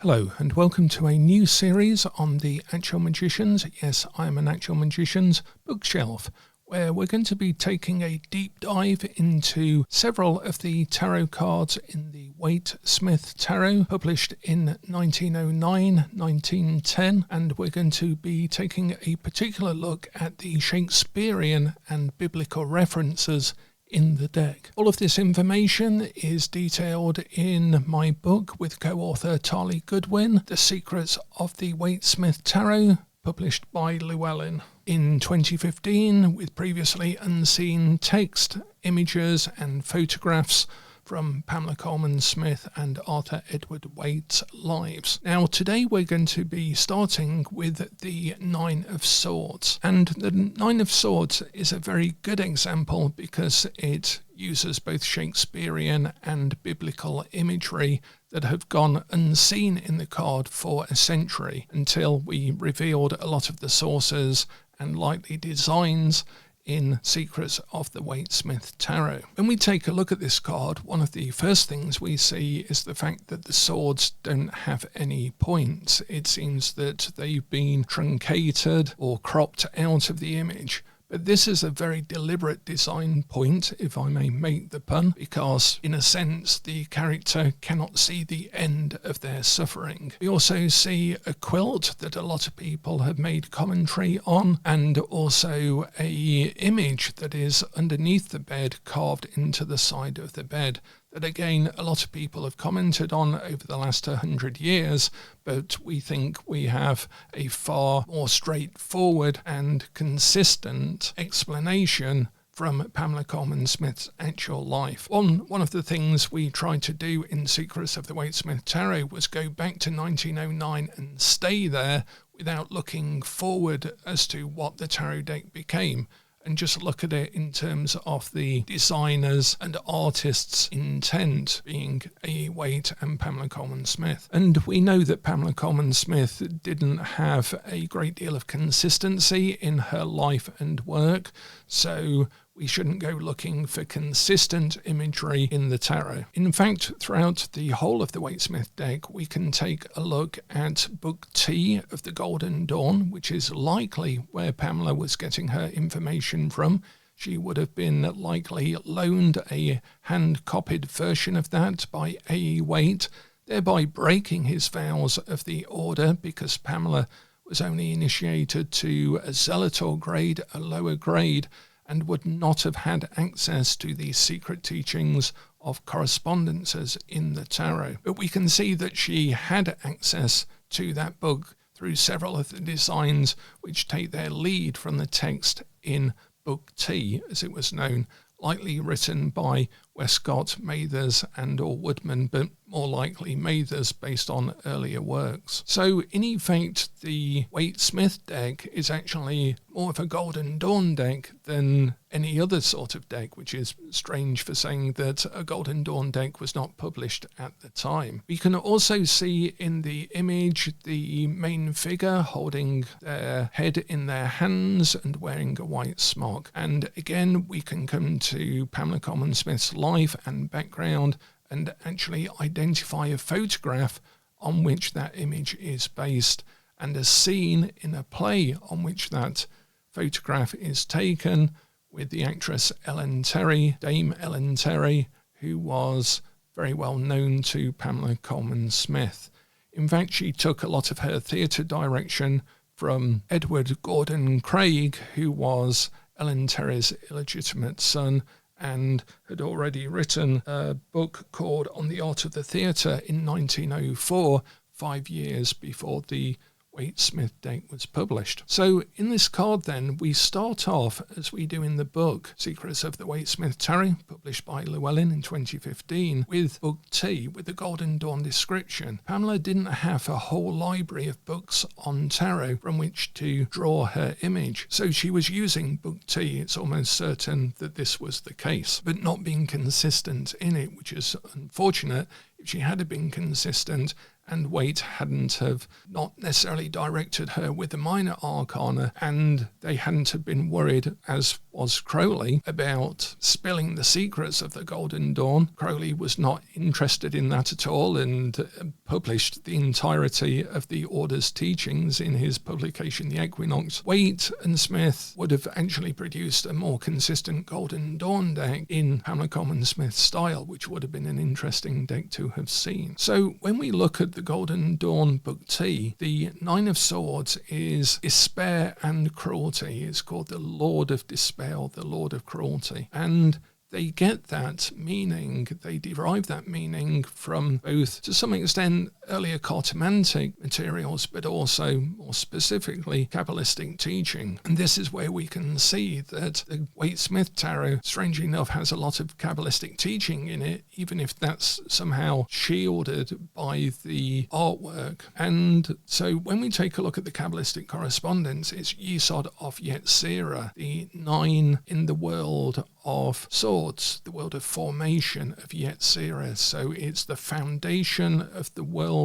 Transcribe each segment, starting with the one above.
Hello and welcome to a new series on the Actual Magicians, yes I am an Actual Magicians bookshelf, where we're going to be taking a deep dive into several of the tarot cards in the Waite-Smith Tarot, published in 1909, 1910, and we're going to be taking a particular look at the Shakespearean and biblical references in the deck. All of this information is detailed in my book with co-author Tali Goodwin, The Secrets of the Waite-Smith Tarot, published by Llewellyn in 2015, with previously unseen text, images and photographs from Pamela Colman Smith and Arthur Edward Waite's lives. Now today we're going to be starting with the Nine of Swords, and the Nine of Swords is a very good example because it uses both Shakespearean and biblical imagery that have gone unseen in the card for a century, until we revealed a lot of the sources and likely designs in Secrets of the Waite-Smith Tarot. When we take a look at this card, one of the first things we see is the fact that the swords don't have any points. It seems that they've been truncated or cropped out of the image. But this is a very deliberate design point, if I may make the pun, because in a sense the character cannot see the end of their suffering. We also see a quilt that a lot of people have made commentary on, and also a image that is underneath the bed, carved into the side of the bed, that again a lot of people have commented on over the last 100 years, but we think we have a far more straightforward and consistent explanation from Pamela Colman Smith's actual life. One of the things we tried to do in Secrets of the Waite-Smith Tarot was go back to 1909 and stay there without looking forward as to what the tarot deck became, and just look at it in terms of the designers and artists' intent, being A. Waite and Pamela Colman Smith. And we know that Pamela Colman Smith didn't have a great deal of consistency in her life and work, so we shouldn't go looking for consistent imagery in the tarot. In fact, throughout the whole of the Waite-Smith deck, we can take a look at Book T of the Golden Dawn, which is likely where Pamela was getting her information from. She would have been likely loaned a hand-copied version of that by A. Waite, thereby breaking his vows of the order, because Pamela was only initiated to a Zelator grade, a lower grade, and would not have had access to the secret teachings of correspondences in the tarot. But we can see that she had access to that book through several of the designs which take their lead from the text in Book T, as it was known, likely written by Westcott, Mathers and or Woodman, but more likely Mathers based on earlier works. So in effect, the Waite-Smith deck is actually more of a Golden Dawn deck than any other sort of deck, which is strange for saying that a Golden Dawn deck was not published at the time. We can also see in the image the main figure holding their head in their hands and wearing a white smock. And again, we can come to Pamela Colman Smith's life and background and actually identify a photograph on which that image is based, and a scene in a play on which that photograph is taken, with the actress Ellen Terry, Dame Ellen Terry, who was very well known to Pamela Colman Smith. In fact, she took a lot of her theatre direction from Edward Gordon Craig, who was Ellen Terry's illegitimate son, and had already written a book called On the Art of the Theatre in 1904, 5 years before the Waite-Smith deck was published. So in this card then, we start off, as we do in the book, Secrets of the Waite-Smith Tarot, published by Llewellyn in 2015, with Book T, with the Golden Dawn description. Pamela didn't have a whole library of books on tarot from which to draw her image, so she was using Book T. It's almost certain that this was the case, but not being consistent in it, which is unfortunate. If she had been consistent and Waite hadn't have not necessarily directed her with the minor arcana, and they hadn't have been worried, as was Crowley, about spilling the secrets of the Golden Dawn. Crowley was not interested in that at all, and published the entirety of the Order's teachings in his publication, The Equinox. Waite and Smith would have actually produced a more consistent Golden Dawn deck in Pamela Colman Smith's style, which would have been an interesting deck to have seen. So when we look at the Golden Dawn Book T, the Nine of Swords is despair and cruelty. It's called the Lord of Despair, or the Lord of Cruelty. And they get that meaning, they derive that meaning from both, to some extent, earlier cartomantic materials, but also, more specifically, Kabbalistic teaching. And this is where we can see that the Waite-Smith Tarot, strangely enough, has a lot of Kabbalistic teaching in it, even if that's somehow shielded by the artwork. And so when we take a look at the Kabbalistic correspondence, it's Yesod of Yetzirah, the 9 in the world of swords, the world of formation of Yetzirah. So it's the foundation of the world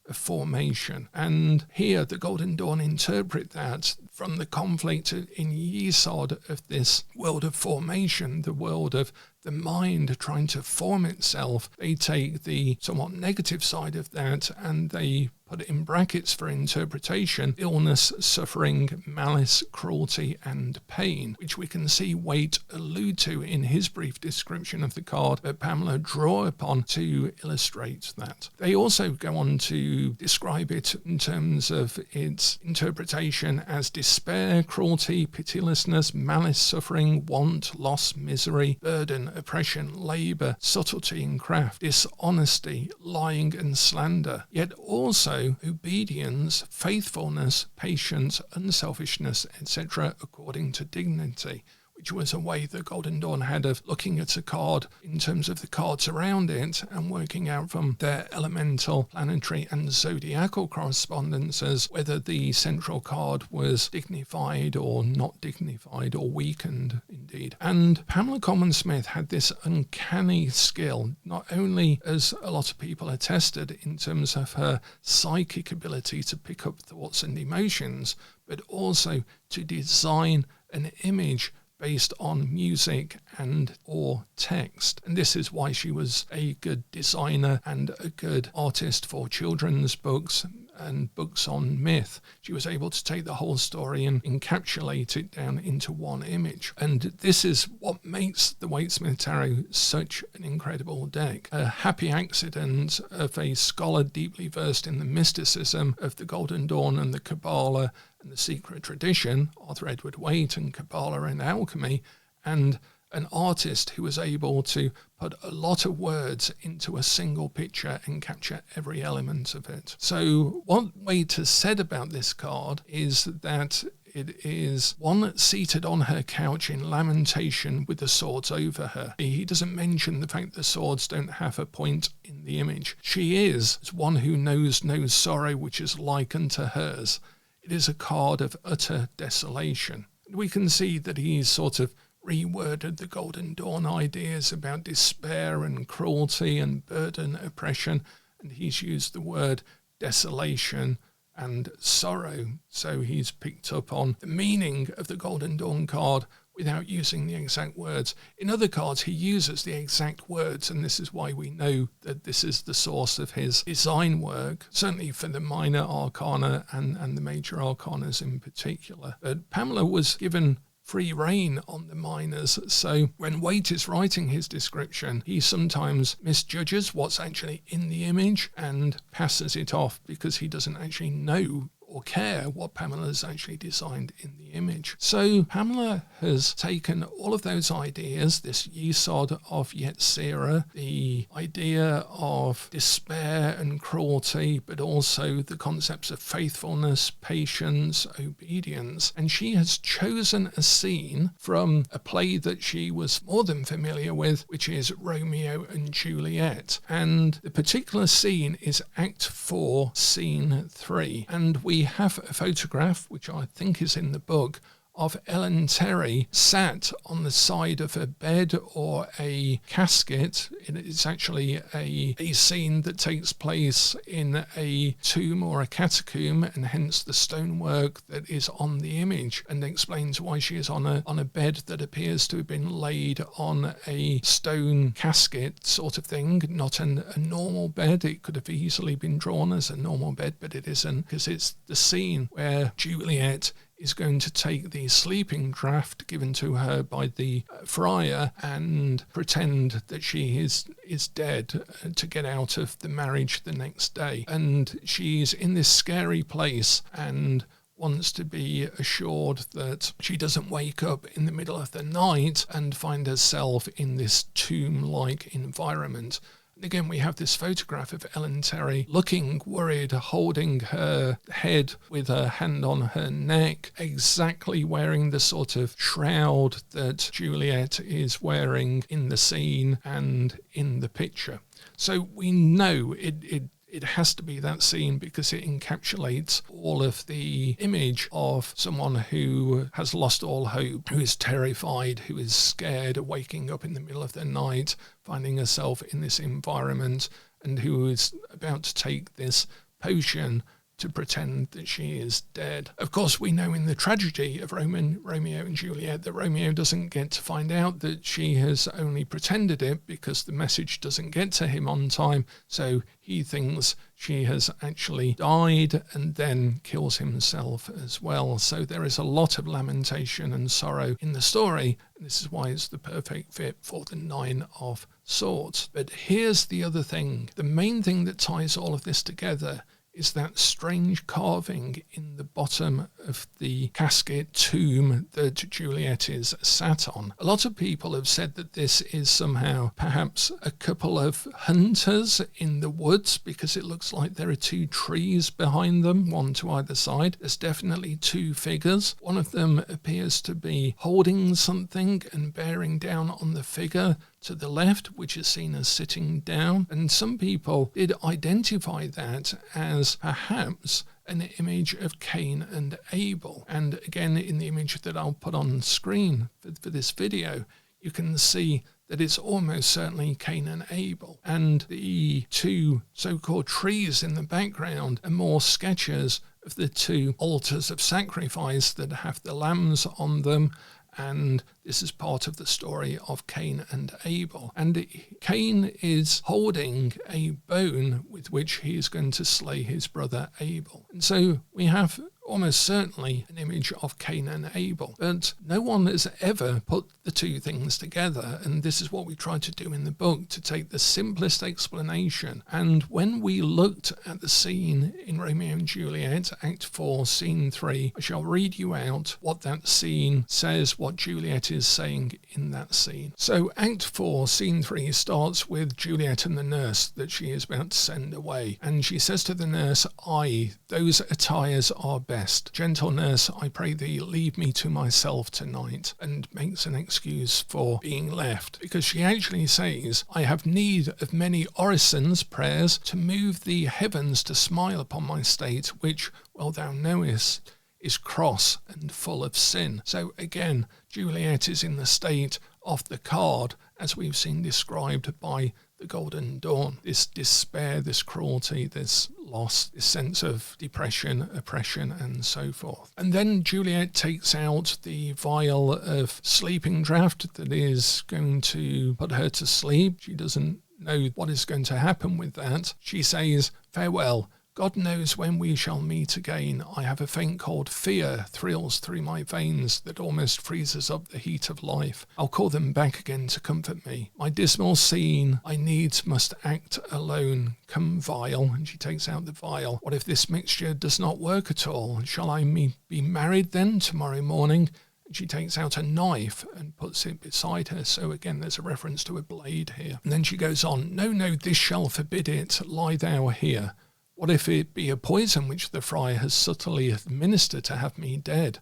of formation. And here the Golden Dawn interpret that from the conflict in Yesod of this world of formation, the world of the mind trying to form itself. They take the somewhat negative side of that and they put it in brackets for interpretation: illness, suffering, malice, cruelty, and pain, which we can see Waite allude to in his brief description of the card, but Pamela draw upon to illustrate that. They also go on to describe it in terms of its interpretation as despair, cruelty, pitilessness, malice, suffering, want, loss, misery, burden, oppression, labour, subtlety and craft, dishonesty, lying and slander, yet also obedience, faithfulness, patience, unselfishness, etc., according to dignity, which was a way the Golden Dawn had of looking at a card in terms of the cards around it and working out from their elemental, planetary and zodiacal correspondences whether the central card was dignified or not dignified, or weakened indeed. And Pamela Colman Smith had this uncanny skill, not only, as a lot of people attested, in terms of her psychic ability to pick up thoughts and emotions, but also to design an image based on music and or text. And this is why she was a good designer and a good artist for children's books and books on myth. She was able to take the whole story and encapsulate it down into one image. And this is what makes the Waite-Smith Tarot such an incredible deck. A happy accident of a scholar deeply versed in the mysticism of the Golden Dawn and the Kabbalah and the secret tradition, Arthur Edward Waite and Kabbalah and alchemy, and an artist who was able to put a lot of words into a single picture and capture every element of it. So what Waite has said about this card is that it is one seated on her couch in lamentation with the swords over her. He doesn't mention the fact the swords don't have a point in the image. She is one who knows no sorrow which is like unto hers. It is a card of utter desolation. We can see that he's sort of reworded the Golden Dawn ideas about despair and cruelty and burden, oppression, and he's used the word desolation and sorrow. So he's picked up on the meaning of the Golden Dawn card without using the exact words. In other cards, he uses the exact words, and this is why we know that this is the source of his design work, certainly for the minor arcana and the major arcanas in particular. But Pamela was given free rein on the minors, so when Waite is writing his description, he sometimes misjudges what's actually in the image and passes it off because he doesn't actually know or care what Pamela has actually designed in the image. So Pamela has taken all of those ideas, this Yesod of Yetzirah, the idea of despair and cruelty, but also the concepts of faithfulness, patience, obedience, and she has chosen a scene from a play that she was more than familiar with, which is Romeo and Juliet. And the particular scene is Act 4, Scene 3. And we have a photograph, which I think is in the book, of Ellen Terry sat on the side of a bed or a casket. It's actually a scene that takes place in a tomb or a catacomb, and hence the stonework that is on the image, and explains why she is on a bed that appears to have been laid on a stone casket sort of thing, not a normal bed. It could have easily been drawn as a normal bed, but it isn't, because it's the scene where Juliet is going to take the sleeping draught given to her by the friar and pretend that she is dead to get out of the marriage the next day. And she's in this scary place and wants to be assured that she doesn't wake up in the middle of the night and find herself in this tomb-like environment. And again, we have this photograph of Ellen Terry looking worried, holding her head with her hand on her neck, exactly wearing the sort of shroud that Juliet is wearing in the scene and in the picture. So we know it has to be that scene, because it encapsulates all of the image of someone who has lost all hope, who is terrified, who is scared, waking up in the middle of the night, finding herself in this environment, and who is about to take this potion to pretend that she is dead. Of course, we know in the tragedy of Romeo and Juliet that Romeo doesn't get to find out that she has only pretended it, because the message doesn't get to him on time, so he thinks she has actually died and then kills himself as well. So there is a lot of lamentation and sorrow in the story, and this is why it's the perfect fit for the Nine of Swords. But here's the other thing. The main thing that ties all of this together is that strange carving in the bottom of the casket tomb that Juliet is sat on. A lot of people have said that this is somehow perhaps a couple of hunters in the woods, because it looks like there are two trees behind them, one to either side. There's definitely two figures. One of them appears to be holding something and bearing down on the figure to the left, which is seen as sitting down, and some people did identify that as perhaps an image of Cain and Abel. And again, in the image that I'll put on screen for this video, you can see that it's almost certainly Cain and Abel. And the two so-called trees in the background are more sketches of the two altars of sacrifice that have the lambs on them, and this is part of the story of Cain and Abel. And Cain is holding a bone with which he is going to slay his brother Abel. And so we have almost certainly an image of Cain and Abel, but no one has ever put the two things together, and this is what we try to do in the book, to take the simplest explanation. And when we looked at the scene in Romeo and Juliet, Act 4, Scene 3, I shall read you out what that scene says, what Juliet is saying in that scene. So Act 4, Scene 3 starts with Juliet and the nurse that she is about to send away, and she says to the nurse, "Aye, those attires are best. Gentle nurse, I pray thee, leave me to myself tonight," and makes an excuse for being left, because she actually says, "I have need of many orisons," prayers, "to move the heavens to smile upon my state, which, well thou knowest, is cross and full of sin." So again, Juliet is in the state of the card, as we've seen described by the Golden Dawn. This despair, this cruelty, this loss, this sense of depression, oppression, and so forth. And then Juliet takes out the vial of sleeping draught that is going to put her to sleep. She doesn't know what is going to happen with that. She says, "Farewell. God knows when we shall meet again. I have a faint cold fear thrills through my veins that almost freezes up the heat of life. I'll call them back again to comfort me. My dismal scene, I needs must act alone. Come vial," and she takes out the vial. "What if this mixture does not work at all? Shall I be married then tomorrow morning?" And she takes out a knife and puts it beside her. So again, there's a reference to a blade here. And then she goes on, "No, no, this shall forbid it. Lie thou here. What if it be a poison which the friar has subtly administered to have me dead?"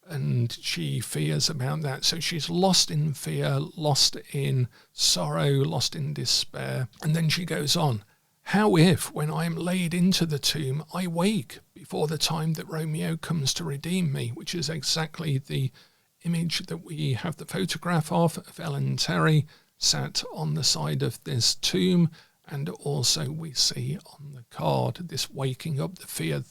And she fears about that. So she's lost in fear, lost in sorrow, lost in despair. And then she goes on, How if, when I am laid into the tomb, I wake before the time that Romeo comes to redeem me, which is exactly the image that we have the photograph of Ellen Terry sat on the side of this tomb, and also we see on the card this waking up, the fear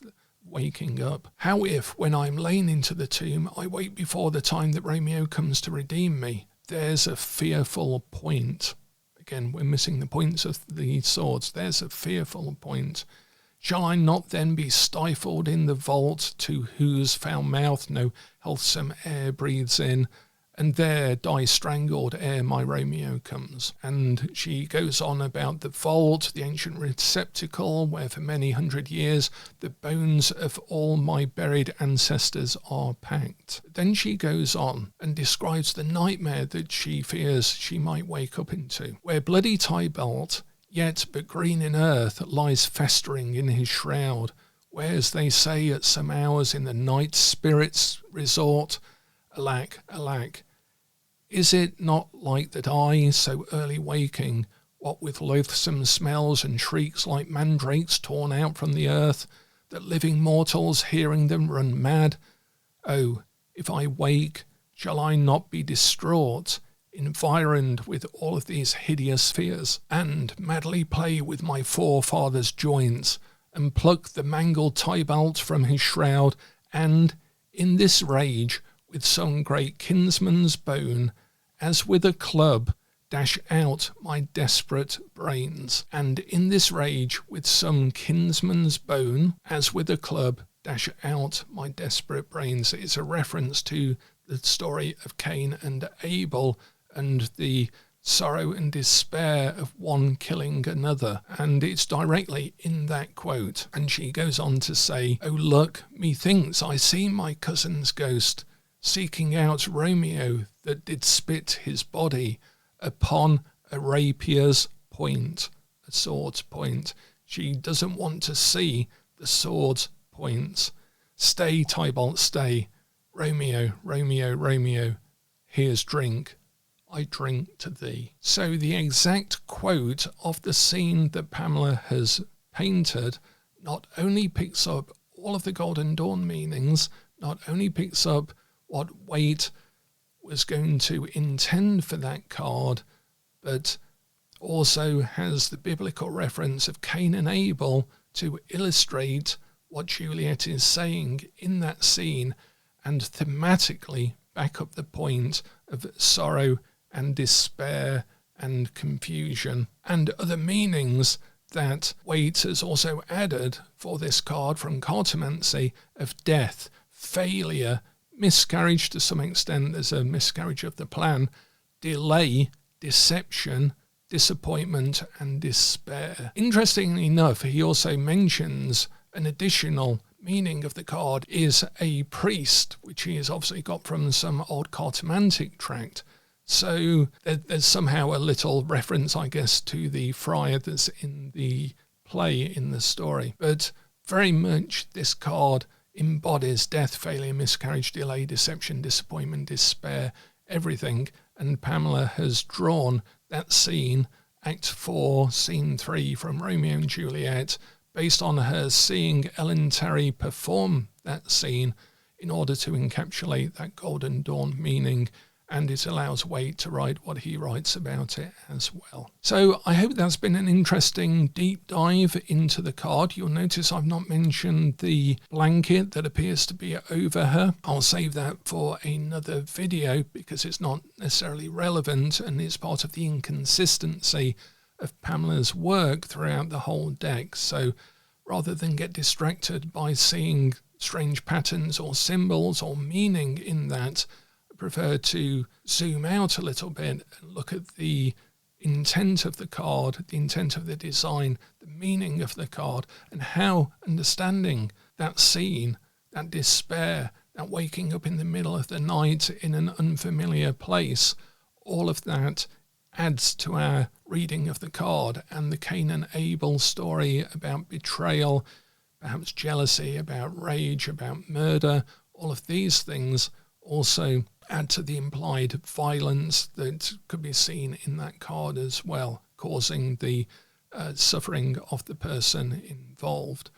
waking up. How if, when I'm lain into the tomb, I wake before the time that Romeo comes to redeem me? There's a fearful point. Again, we're missing the points of the swords. There's a fearful point. Shall I not then be stifled in the vault, to whose foul mouth no healthsome air breathes in, and there die strangled ere my Romeo comes? And she goes on about the vault, the ancient receptacle, where for many hundred years the bones of all my buried ancestors are packed. Then she goes on and describes the nightmare that she fears she might wake up into, where bloody Tybalt, yet but green in earth, lies festering in his shroud, where, as they say, at some hours in the night spirits resort. Alack, alack, is it not like that I, so early waking, what with loathsome smells and shrieks like mandrakes torn out from the earth, that living mortals, hearing them, run mad? Oh, if I wake, shall I not be distraught, environed with all of these hideous fears, and madly play with my forefathers' joints, and pluck the mangled Tybalt from his shroud, and, in this rage, with some great kinsman's bone, as with a club, dash out my desperate brains? And in this rage, with some kinsman's bone, as with a club, dash out my desperate brains. It's a reference to the story of Cain and Abel and the sorrow and despair of one killing another. And it's directly in that quote. And she goes on to say, "Oh, look, methinks I see my cousin's ghost, seeking out Romeo that did spit his body upon a rapier's point," a sword's point. She doesn't want to see the sword's points. "Stay, Tybalt, stay. Romeo, Romeo, Romeo, here's drink. I drink to thee." So the exact quote of the scene that Pamela has painted not only picks up all of the Golden Dawn meanings, not only picks up what Waite was going to intend for that card, but also has the biblical reference of Cain and Abel to illustrate what Juliet is saying in that scene, and thematically back up the point of sorrow and despair and confusion, and other meanings that Waite has also added for this card from cartomancy of death, failure, miscarriage to some extent. There's a miscarriage of the plan, delay, deception, disappointment and despair. Interestingly enough, he also mentions an additional meaning of the card is a priest, which he has obviously got from some old cartomantic tract. So there's somehow a little reference, I guess, to the friar that's in the play, in the story. But very much this card embodies death, failure, miscarriage, delay, deception, disappointment, despair, everything. And Pamela has drawn that scene, Act 4, Scene 3 from Romeo and Juliet, based on her seeing Ellen Terry perform that scene in order to encapsulate that Golden Dawn meaning, and it allows Waite to write what he writes about it as well. So I hope that's been an interesting deep dive into the card. You'll notice I've not mentioned the blanket that appears to be over her. I'll save that for another video because it's not necessarily relevant, and it's part of the inconsistency of Pamela's work throughout the whole deck. So rather than get distracted by seeing strange patterns or symbols or meaning in that, prefer to zoom out a little bit and look at the intent of the card, the intent of the design, the meaning of the card, and how understanding that scene, that despair, that waking up in the middle of the night in an unfamiliar place, all of that adds to our reading of the card. And the Cain and Abel story about betrayal, perhaps jealousy, about rage, about murder, all of these things also add to the implied violence that could be seen in that card as well, causing the suffering of the person involved.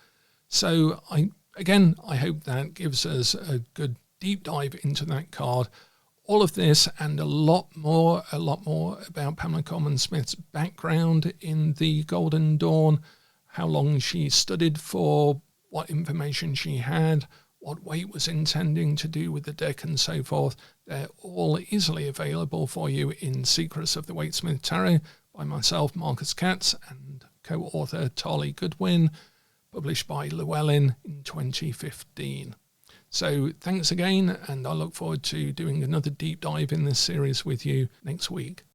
So I hope that gives us a good deep dive into that card. All of this and a lot more about Pamela Colman-Smith's background in the Golden Dawn, how long she studied for, what information she had, what Waite was intending to do with the deck and so forth. They're all easily available for you in Secrets of the Waite-Smith Tarot by myself, Marcus Katz, and co-author Tali Goodwin, published by Llewellyn in 2015. So thanks again, and I look forward to doing another deep dive in this series with you next week.